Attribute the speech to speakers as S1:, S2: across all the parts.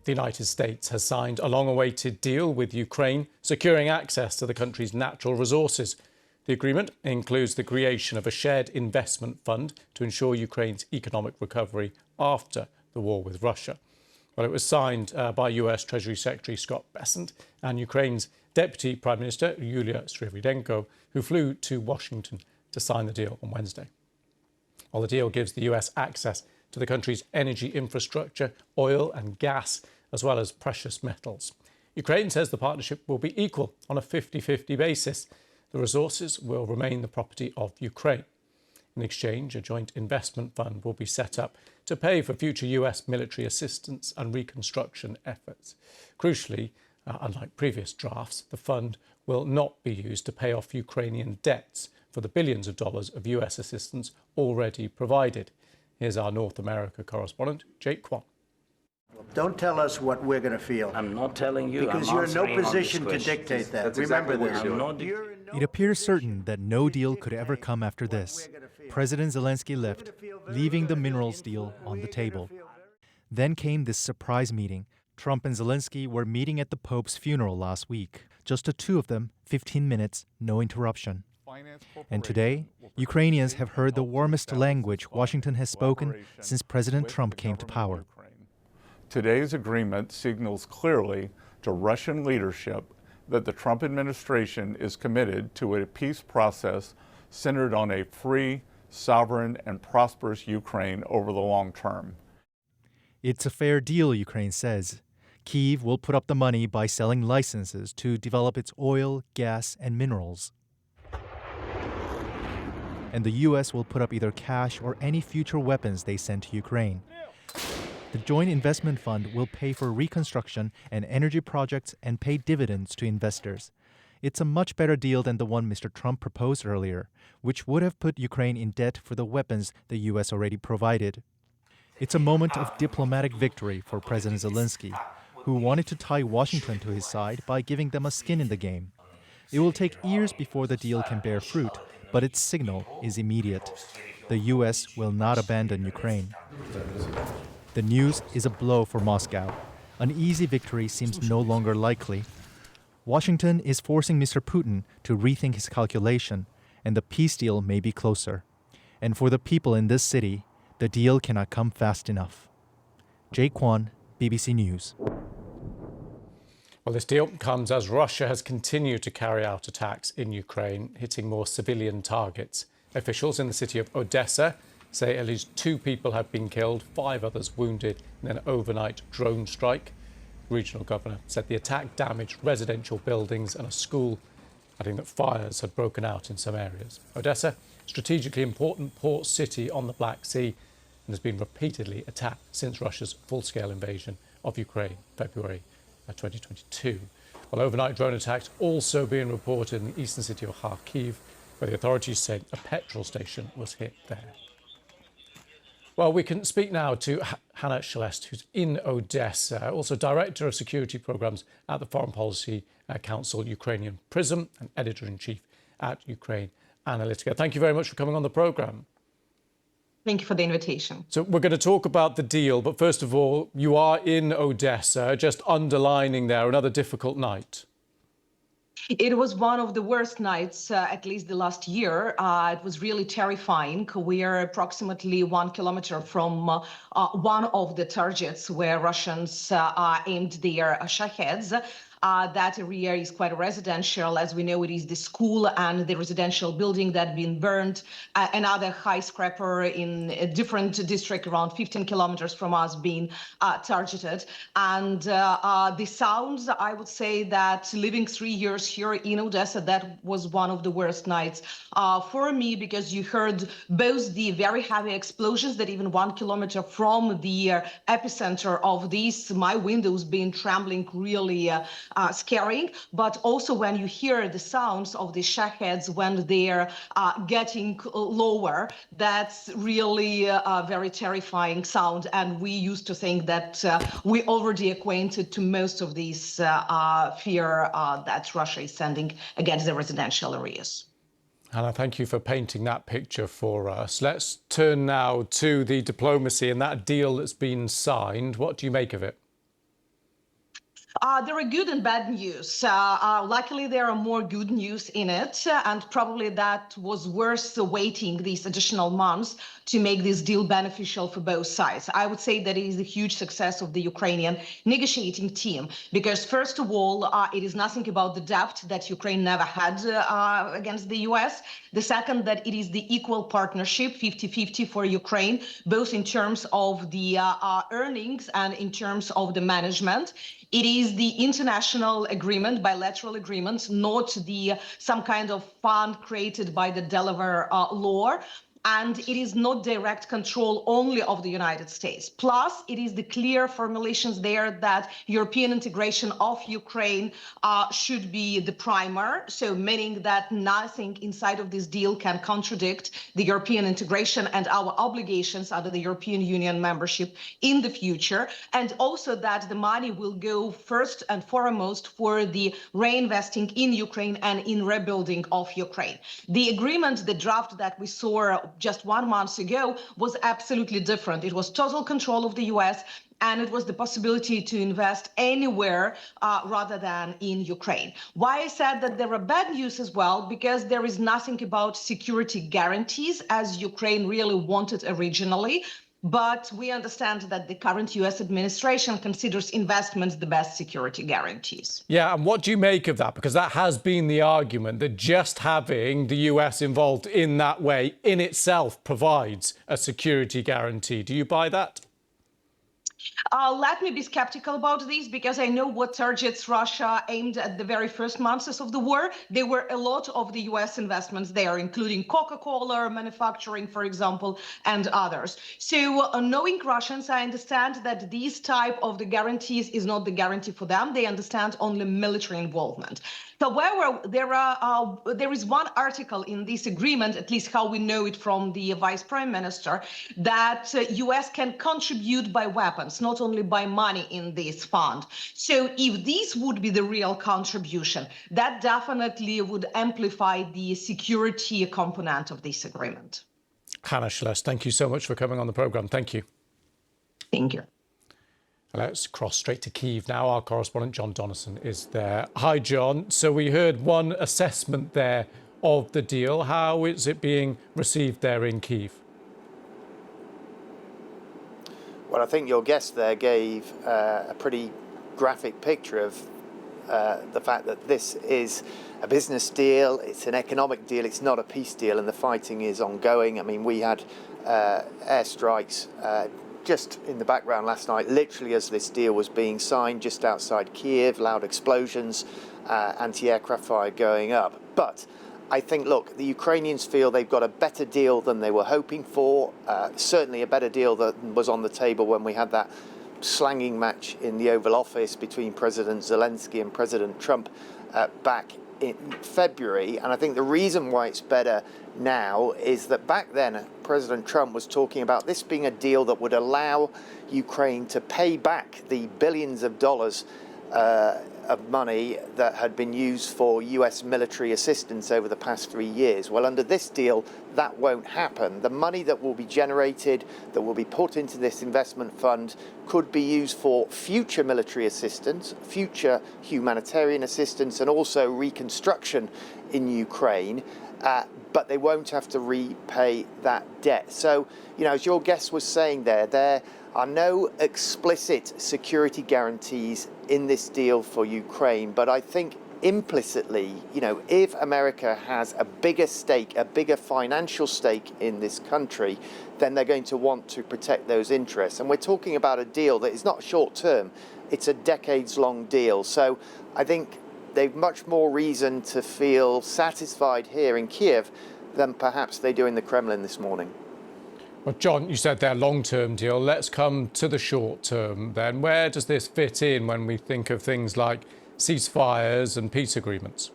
S1: The United States has signed a long-awaited deal with Ukraine, securing access to the country's natural resources. The agreement includes the creation of a shared investment fund to ensure Ukraine's economic recovery after the war with Russia. Well, it was signed by US Treasury Secretary Scott Bessent and Ukraine's Deputy Prime Minister Yulia Sviridenko, who flew to Washington to sign the deal on Wednesday. Well, the deal gives the US access to the country's energy infrastructure, oil and gas, as well as precious metals. Ukraine says the partnership will be equal on a 50-50 basis. The resources will remain the property of Ukraine. In exchange, a joint investment fund will be set up to pay for future US military assistance and reconstruction efforts. Crucially, unlike previous drafts, the fund will not be used to pay off Ukrainian debts for the billions of dollars of US assistance already provided. Here's our North America correspondent, Jake Kwan.
S2: Don't tell us what we're going to feel.
S3: I'm not telling you.
S2: Because you're in no position to dictate that. Remember this.
S4: It appears certain that no deal could ever come after this. President Zelensky left, leaving the minerals deal on the table. Then came this surprise meeting. Trump and Zelensky were meeting at the Pope's funeral last week. Just the two of them, 15 minutes, no interruption. And today, Ukrainians have heard the warmest language Washington has spoken since President Trump came to power.
S5: Today's agreement signals clearly to Russian leadership that the Trump administration is committed to a peace process centered on a free, sovereign, and prosperous Ukraine over the long term.
S4: It's a fair deal, Ukraine says. Kyiv will put up the money by selling licenses to develop its oil, gas, and minerals. And the U.S. will put up either cash or any future weapons they send to Ukraine. The joint investment fund will pay for reconstruction and energy projects and pay dividends to investors. It's a much better deal than the one Mr. Trump proposed earlier, which would have put Ukraine in debt for the weapons the U.S. already provided. It's a moment of diplomatic victory for President Zelensky, who wanted to tie Washington to his side by giving them a skin in the game. It will take years before the deal can bear fruit, but its signal is immediate. The U.S. will not abandon Ukraine. The news is a blow for Moscow. An easy victory seems no longer likely. Washington is forcing Mr. Putin to rethink his calculation, and the peace deal may be closer. And for the people in this city, the deal cannot come fast enough. Jake Kwan, BBC News.
S1: Well, this deal comes as Russia has continued to carry out attacks in Ukraine, hitting more civilian targets. Officials in the city of Odessa say at least 2 people have been killed, 5 others wounded in an overnight drone strike. The regional governor said the attack damaged residential buildings and a school, adding that fires had broken out in some areas. Odessa, strategically important port city on the Black Sea, and has been repeatedly attacked since Russia's full-scale invasion of Ukraine, February 2022. Well, overnight drone attacks also being reported in the eastern city of Kyiv, where the authorities said a petrol station was hit there. Well, we can speak now to Hannah Shelest, who's in Odessa, also Director of Security Programmes at the Foreign Policy Council Ukrainian Prism and Editor-in-Chief at Ukraine Analytica. Thank you very much for coming on the programme.
S6: Thank you for the invitation.
S1: So we're going to talk about the deal, but first of all, you are in Odessa, just underlining there another difficult night.
S6: It was one of the worst nights, at least the last year. It was really terrifying. We are approximately 1 kilometer from one of the targets where Russians aimed their Shaheds. That area is quite residential. As we know, it is the school and the residential building that been burned. Another high scraper in a different district around 15 kilometers from us being targeted. And the sounds, I would say that living 3 years here in Odessa, that was one of the worst nights for me, because you heard both the very heavy explosions that even 1 kilometer from the epicenter of these, my windows being trembling really scaring, but also when you hear the sounds of the Shaheds when they're getting lower, that's really a very terrifying sound. And we used to think that we already acquainted to most of these fear that Russia is sending against the residential areas.
S1: Hannah, thank you for painting that picture for us. Let's turn now to the diplomacy and that deal that's been signed. What do you make of it?
S6: There are good and bad news. Luckily, there are more good news in it, and probably that was worth waiting these additional months to make this deal beneficial for both sides. I would say that it is a huge success of the Ukrainian negotiating team, because first of all, it is nothing about the debt that Ukraine never had against the US. The second, that it is the equal partnership, 50-50 for Ukraine, both in terms of the earnings and in terms of the management. It is the international agreement, bilateral agreement, not some kind of fund created by the Delaware law. And it is not direct control only of the United States. Plus, it is the clear formulations there that European integration of Ukraine should be the primer. So meaning that nothing inside of this deal can contradict the European integration and our obligations under the European Union membership in the future. And also that the money will go first and foremost for the reinvesting in Ukraine and in rebuilding of Ukraine. The agreement, the draft that we saw just 1 month ago was absolutely different. It was total control of the US, and it was the possibility to invest anywhere rather than in Ukraine. Why I said that there are bad news as well, because there is nothing about security guarantees as Ukraine really wanted originally. But we understand that the current US administration considers investments the best security guarantees.
S1: Yeah, and what do you make of that? Because that has been the argument, that just having the US involved in that way in itself provides a security guarantee. Do you buy that?
S6: Let me be skeptical about this, because I know what targets Russia aimed at the very first months of the war. There were a lot of the US investments there, including Coca-Cola manufacturing, for example, and others. So knowing Russians, I understand that these type of the guarantees is not the guarantee for them. They understand only military involvement. However, there is one article in this agreement, at least how we know it from the Vice Prime Minister, that US can contribute by weapons, not only by money in this fund. So if this would be the real contribution, that definitely would amplify the security component of this agreement.
S1: Hannah Schles, thank you so much for coming on the programme. Thank you.
S6: Thank you.
S1: Let's cross straight to Kyiv now. Our correspondent John Donnison is there. Hi, John. So we heard one assessment there of the deal. How is it being received there in Kyiv?
S3: Well, I think your guest there gave a pretty graphic picture of the fact that this is a business deal, it's an economic deal, it's not a peace deal, and the fighting is ongoing. I mean, we had airstrikes just in the background last night, literally as this deal was being signed, just outside Kyiv, loud explosions, anti-aircraft fire going up. But I think, look, the Ukrainians feel they've got a better deal than they were hoping for, certainly a better deal than was on the table when we had that slanging match in the Oval Office between President Zelensky and President Trump back in February. And I think the reason why it's better now is that back then President Trump was talking about this being a deal that would allow Ukraine to pay back the billions of dollars of money that had been used for US military assistance over the past 3 years. Well, under this deal, that won't happen. The money that will be generated, that will be put into this investment fund, could be used for future military assistance, future humanitarian assistance, and also reconstruction in Ukraine. But they won't have to repay that debt. So, you know, as your guest was saying there are no explicit security guarantees in this deal for Ukraine. But I think implicitly, you know, if America has a bigger stake, a bigger financial stake in this country, then they're going to want to protect those interests. And we're talking about a deal that is not short term, it's a decades-long deal. So I think they've much more reason to feel satisfied here in Kyiv than perhaps they do in the Kremlin this morning.
S1: Well, John, you said they're long-term deal. Let's come to the short term then. Where does this fit in when we think of things like ceasefires and peace agreements?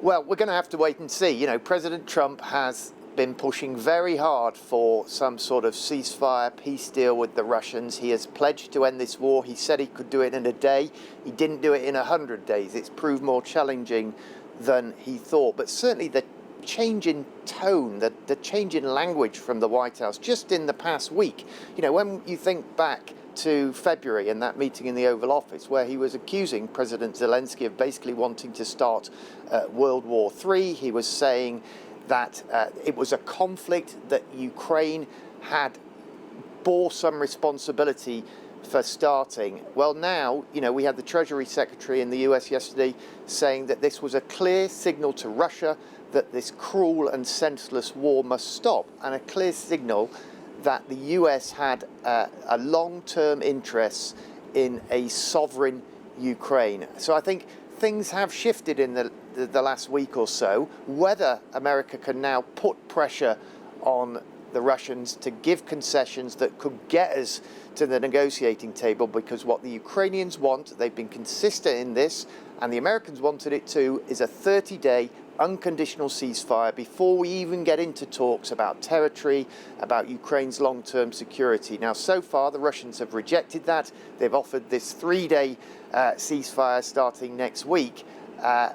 S3: Well, we're going to have to wait and see. You know, President Trump has been pushing very hard for some sort of ceasefire, peace deal with the Russians. He has pledged to end this war. He said he could do it in a day. He didn't do it in 100 days. It's proved more challenging than he thought. But certainly the change in tone, the change in language from the White House just in the past week. You know, when you think back to February and that meeting in the Oval Office where he was accusing President Zelensky of basically wanting to start World War III, he was saying that it was a conflict that Ukraine had bore some responsibility for starting. Well, now, you know, we had the Treasury Secretary in the US yesterday saying that this was a clear signal to Russia that this cruel and senseless war must stop, and a clear signal that the US had a long-term interest in a sovereign Ukraine. So I think things have shifted in the last week or so. Whether America can now put pressure on the Russians to give concessions that could get us to the negotiating table, because what the Ukrainians want, they've been consistent in this, and the Americans wanted it too, is a 30-day unconditional ceasefire before we even get into talks about territory, about Ukraine's long-term security. Now, so far, the Russians have rejected that. They've offered this 3-day ceasefire starting next week. You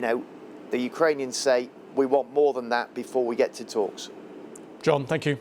S3: know, the Ukrainians say, we want more than that before we get to talks.
S1: John, thank you.